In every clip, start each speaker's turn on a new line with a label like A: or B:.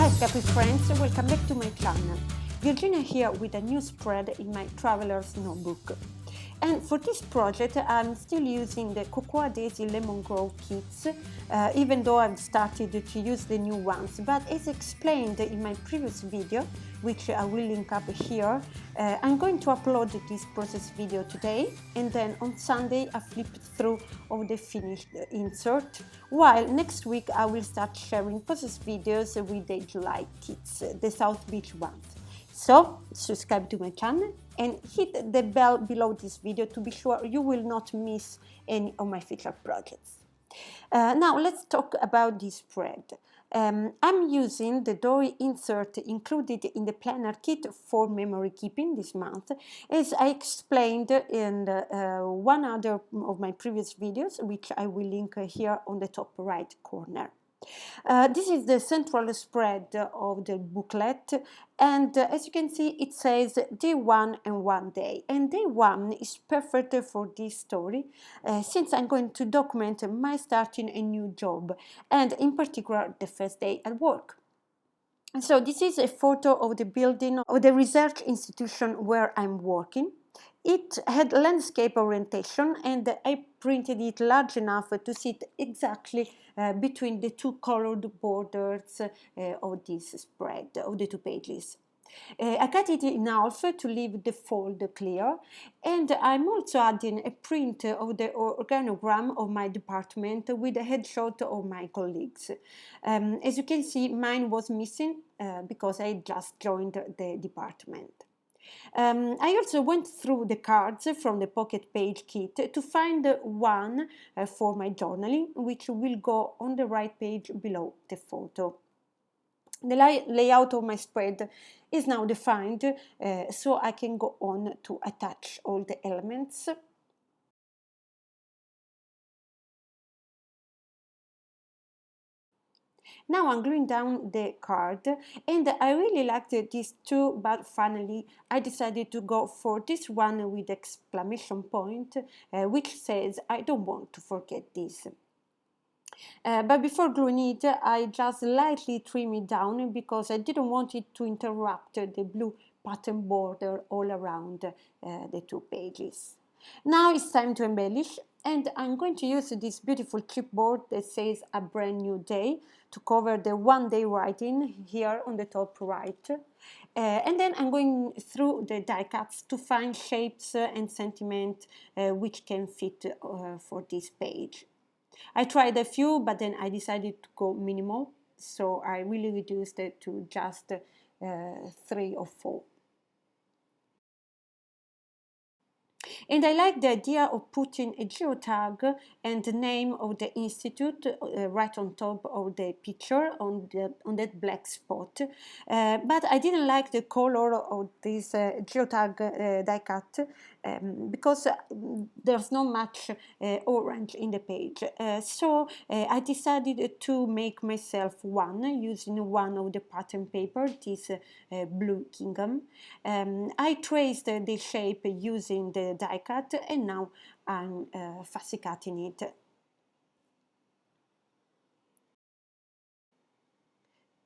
A: Hi Scapy friends, welcome back to my channel. Virginia here with a new spread in my Traveler's Notebook. And for this project I'm still using the Cocoa Daisy Lemon Grow kits, even though I've started to use the new ones. But as explained in my previous video, which I will link up here, I'm going to upload this process video today, and then on Sunday I flipped through all the finished insert, while next week I will start sharing process videos with the July kits, the South Beach ones. So subscribe to my channel and hit the bell below this video to be sure you will not miss any of my future projects. Now let's talk about this spread. I'm using the dory insert included in the planner kit for memory keeping this month, as I explained in one other of my previous videos, which I will link here on the top right corner. This is the central spread of the booklet, and as you can see it says day 1 and 1 day, and day 1 is perfect for this story since I'm going to document my starting a new job, and in particular the first day at work. So this is a photo of the building of the research institution where I'm working. It had landscape orientation, and I printed it large enough to sit exactly between the two colored borders of this spread, of the two pages. I cut it in half to leave the fold clear, and I'm also adding a print of the organogram of my department with a headshot of my colleagues. As you can see, mine was missing because I just joined the department. I also went through the cards from the pocket page kit to find one for my journaling, which will go on the right page below the photo. The layout of my spread is now defined, so I can go on to attach all the elements. Now I'm gluing down the card, and I really liked these two, but finally I decided to go for this one with exclamation point, which says I don't want to forget this. But before gluing it, I just lightly trim it down because I didn't want it to interrupt the blue pattern border all around the two pages. Now it's time to embellish, and I'm going to use this beautiful chipboard that says a brand new day to cover the 1 day writing here on the top right. And then I'm going through the die cuts to find shapes and sentiment which can fit for this page. I tried a few, but then I decided to go minimal, so I really reduced it to just 3 or 4. And I like the idea of putting a geotag and the name of the institute right on top of the picture on that black spot. But I didn't like the color of this geotag die cut because there's not much orange in the page. So I decided to make myself one using one of the pattern paper, this blue gingham. I traced the shape using the die cut, and now I'm fussy cutting it.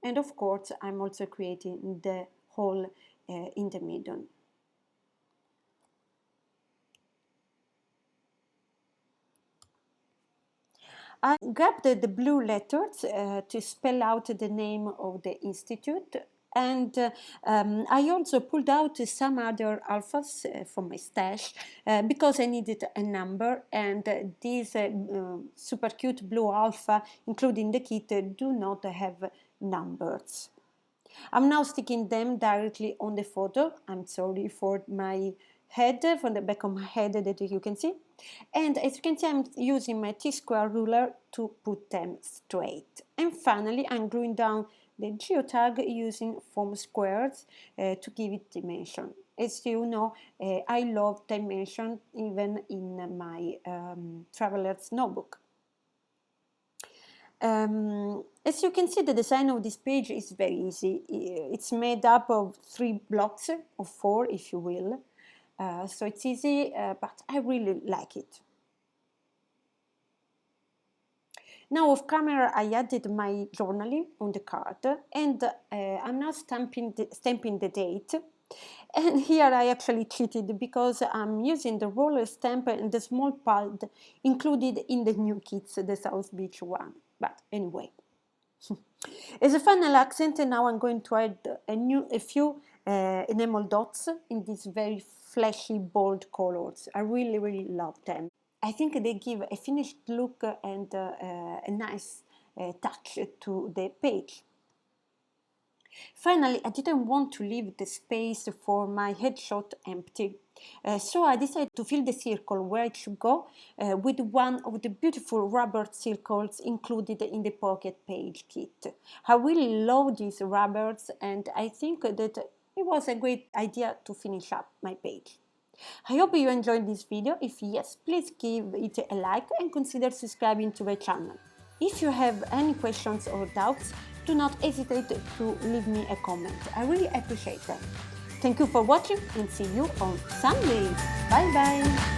A: And of course I'm also creating the hole in the middle. I grabbed the blue letters to spell out the name of the institute, and I also pulled out some other alphas from my stash because I needed a number, and these super cute blue alpha, including the kit, do not have numbers. I'm now sticking them directly on the photo. I'm sorry for my head, from the back of my head that you can see. And as you can see, I'm using my T-square ruler to put them straight. And finally, I'm gluing down the geotag using foam squares to give it dimension. As you know, I love dimension even in my Traveler's Notebook. As you can see, the design of this page is very easy. It's made up of 3 blocks, or 4 if you will. So it's easy, but I really like it. Now off camera I added my journaling on the card, and I'm now stamping the date. And here I actually cheated because I'm using the roller stamp and the small pad included in the new kits, the South Beach one. But anyway. As a final accent, now I'm going to add a few enamel dots in these very flashy, bold colors. I really, really love them. I think they give a finished look and a nice touch to the page. Finally, I didn't want to leave the space for my headshot empty, so I decided to fill the circle where it should go with one of the beautiful rubber circles included in the pocket page kit. I really love these rubbers, and I think that it was a great idea to finish up my page. I hope you enjoyed this video. If yes, please give it a like and consider subscribing to the channel. If you have any questions or doubts, do not hesitate to leave me a comment. I really appreciate that. Thank you for watching and see you on Sunday. Bye bye!